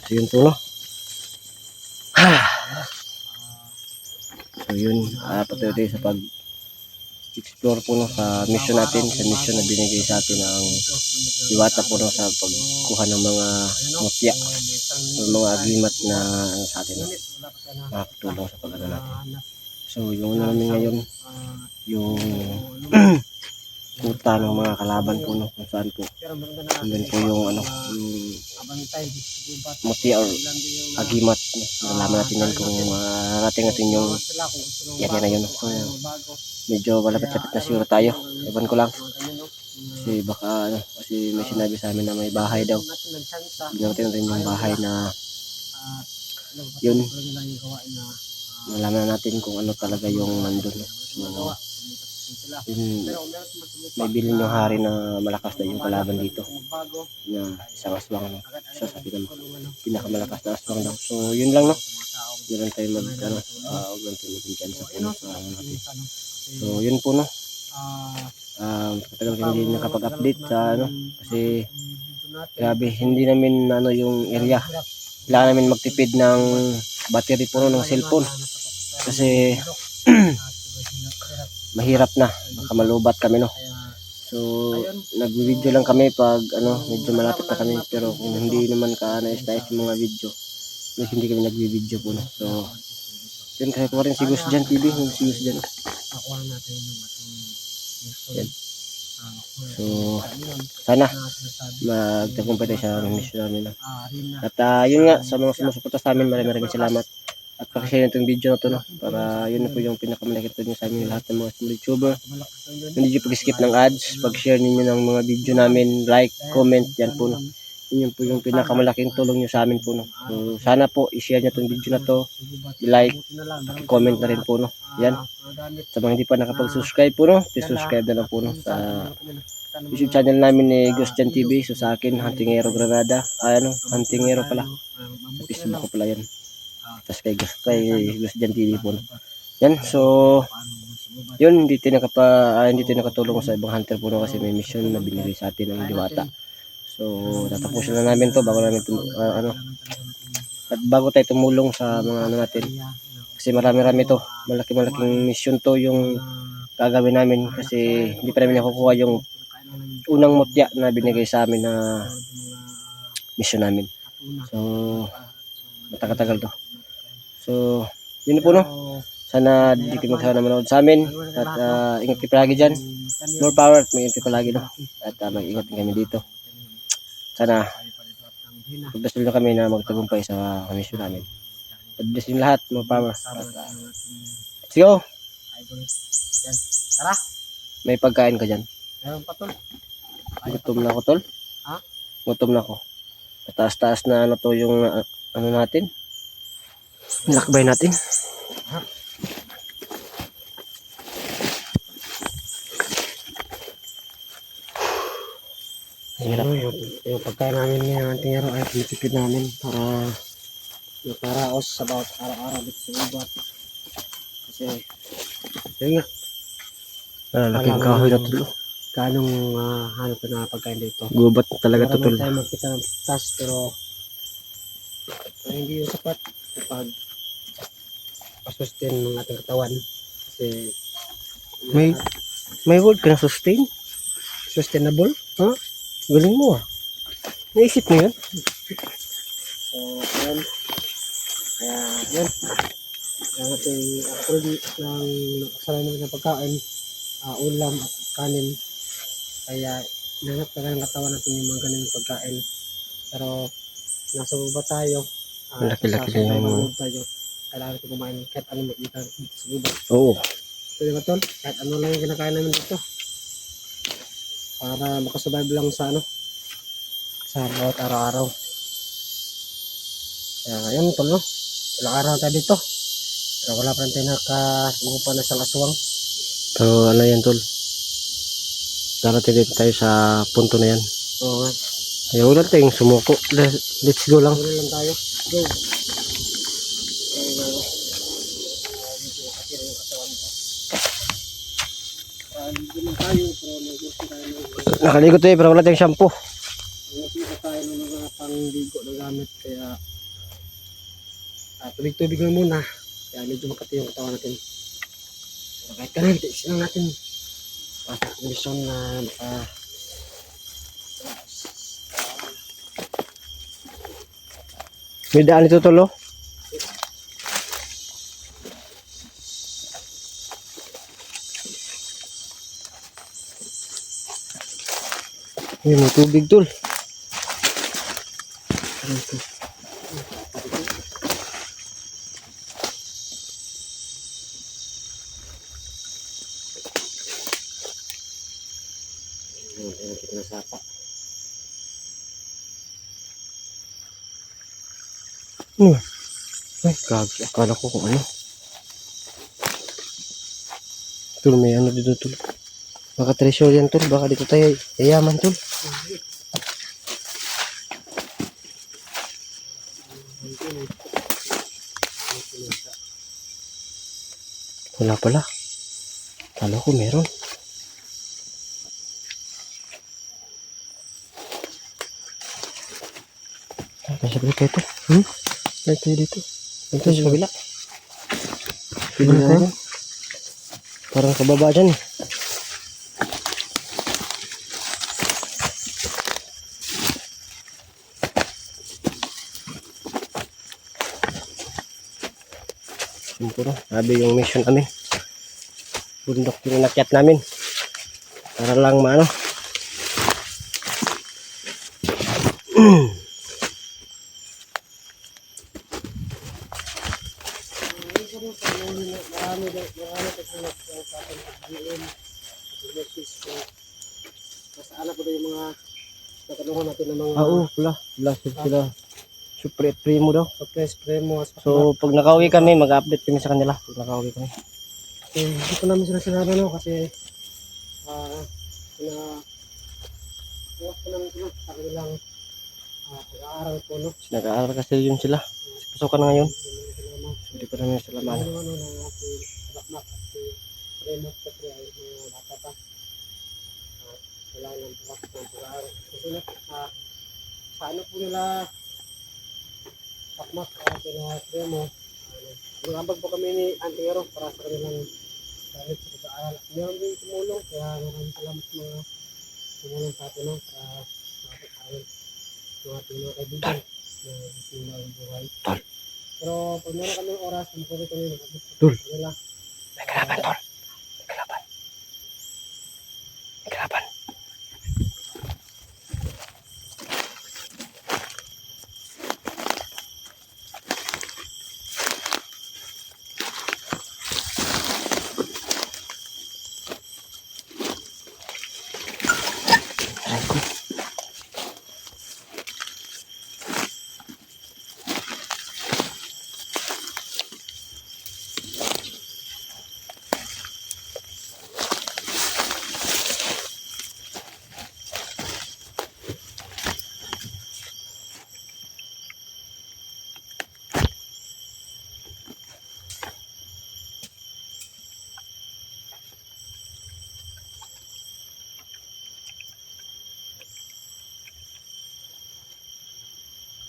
So yun po, no? So yun, patuloy sa pag-explore po, no, sa mission natin, sa mission na binigay sa atin ng Diwata po, no, sa pagkuha ng mga mutya o mga agimat na sa atin, no, makakatulong sa pag-ano natin. So yung namin ngayon, yung kuta ng mga kalaban po, no, kung saan po andun po yung ano, yung mutya or agimat, no? Nalaman natin yan kung narating natin yung yan na yun. So medyo malapit-lapit na siguro tayo, ewan ko lang kasi baka ano, kasi may sinabi sa amin na may bahay daw. Tignan natin yung bahay na yun, nalaman natin kung ano talaga yung nandun, no? So yun, may bilin yung hari na malakas na yung kalaban dito na isang aswang, no? Siya sabi naman pinakamalakas na aswang daw. So yun lang, no? Yun lang tayo mag ano, huwag lang tayo maging sa puno sa ano natin. So yun po, no? Katagal ko hindi nakapag-update sa ano kasi grabe hindi namin ano yung area, kailangan namin magtipid ng battery po, no, ng cellphone kasi mahirap na, baka malubat kami, no. So nag-video lang kami pag ano medyo malapit na kami, pero kung hindi naman ka nais-nais yung mga video, hindi kami nag-video po, no. So yun, kasi ko rin si Gus Jan TV, si Gus Jan. Yan. So sana magtagumpay tayo sa mission namin, no. At yun nga, sa mga sumusuporta sa amin, maraming salamat. At pakishare itong video na to, no, para yun na po yung pinakamalaki nyo sa amin lahat ng mga small YouTuber. Hindi nyo pag-skip ng ads, pag-share ninyo ng mga video namin, like, comment, yan po, no. Yun po yung pinakamalaking tulong nyo sa amin po, no. So sana po i-share nyo itong video na to, i-like, comment na rin po, no. Yan, sa mga hindi pa nakapag-subscribe po, no, i-subscribe na lang po, no, sa YouTube channel namin ni Gus Jan TV. So sa akin, Huntingero Granada, Huntingero pala, sa Facebook ko pala yan. Tapos kay Gus Jan TV po, no. Yan, so yun, hindi tayo nakatulong sa ibang hunter po, no, kasi may mission na binigay sa atin ng Diwata. So tatapusin na namin to bago namin at bago tayo tumulong sa mga ano natin, kasi marami-rami to, malaking mission to yung gagawin namin, kasi hindi pa namin nakukuha yung unang mutya na binigay sa amin na mission namin. So matagal to. So yun po, no, sana di kayo magsama manood sa amin, at ingat kayo palagi dyan, more power at mag-ingat kayo palagi, no, at mag-ingat kami dito. Sana pag-bless nyo kami na magtagumpay sa mission namin. God-bless nyo lahat, more power. Let's go! Tara! May pagkain ka dyan? Meron pa, tol. Gutom na ako, tol. Ha? Gutom na ako. Taas-taas na ano to yung ano natin, lakbay natin. Hirap. Yung pagkain namin ng Huntingero ay pinitipid namin para makaraos sa bawat araw-araw dito sa ubat. Kasi yun nga, laking kahoy na tulo. Kanong hanap na pagkain dito. Gubat talaga to, tulo. Para tayo magkita ng tas, pero hindi yung sapat kapag pasustain ng ating katawan. Kasi may word ka na sustain? Sustainable? Ha? Galing mo, naisip mo yun? So yan, kaya yan, kaya natin approve ng kasalanan ng pagkain, ulam at kanin. Kaya nanap talaga ng katawan natin yung mga ganun pagkain. Pero nasa baba tayo, laki-laki na yung tayo, kailangan natin kumain kahit ano makita dito sa baba. Oo. So diba, tol? Kahit ano lang yung kinakain namin dito, para makasurvive lang sa ano, sa bawat araw-araw. Kaya ngayon, tol, no, ilang araw tayo dito, pero wala pa rin tayo nakasugupan na isang aswang. Pero ano yan, tol, darating dito tayo sa punto na yan. Oo nga. Kaya wala tayong sumuko. Let's go lang. Wala lang tayo. Go. Nakaligo tayo pero wala tayong shampoo. Tayo ng mga pangbigo na gamit, kaya tubig-tubig lang muna. Kaya medyo makati yung katawan natin. So, kahit kanan, tiisin lang natin. Para sa kondisyon na May daan ito tol, oh. Ayun, may tubig tol. kita na sapa. Ay, gagi. Akala ko kung ano. Tol, may ano dito tol. Baka treasure yan tol. Baka dito tayo yayaman tol. Wala pala. Akala ko meron. Sabi kayo ito. Balik tayo dito. Balik tayo sa kabila. Pwede na natin. Parang kababa dyan eh. Siguro, sabi yung mission namin. Bundok yung nakyat namin. Para lang maano. Masaan po yung mga natanungan natin ng mga Oo, pula sila. Super primo daw. premo. So, pag nakauwi kami, mag-update kami sa kanila. Pag nakauwi kami. Hindi ko namin sila sinabi kasi bukas ko namin sila sa kanilang pag-aaral po, no? Nag-aaral kasi yun sila. Pasukan na ngayon. Hindi ko namin sila maano. Ano na si Bakmak at si Premo kasi ay mga bata pa. Wala lang bukas ng pag-aaral. Kasi sa ano po nila Bakmak at sila Premo, nagambag po kami ni Antero para sa kanilang galit sa pag-aaral. Meron din tumulong, kaya maraming salamat mga tumulong sa atin, no? Para makapag-aaral ng ating mga kaibigan na gusto nila ang buhay. Pero pag meron kami oras, makulit kami mag-abot sa kanila. May kalaban, tol. May kalaban. May kalaban.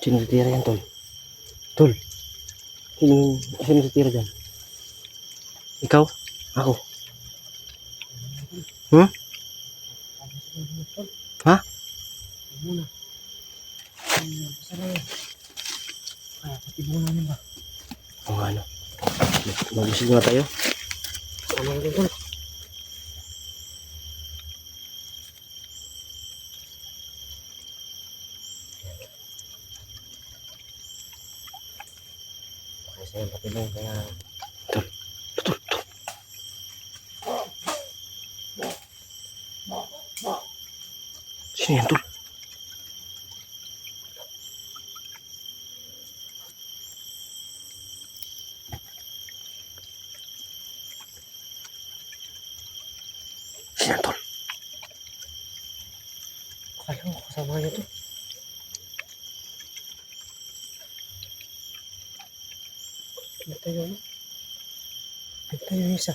Sino titira yan, tol? Tol. Sino titira dyan? Ikaw? Ako? Ha? Muna. Patibong namin ba? O nga ano. Mag-isig nga tayo. Ano rin ito? Kasi yung patibong kaya Tol. Sino yan, tol? Sino yan, tol? akala ko kasama niya to. Nagtayo mo. Nagtayo yung isa.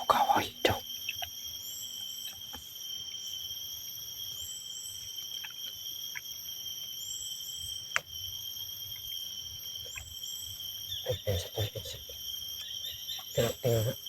Kaway daw. Ay, kaya sa tungkol sa tingnan nga.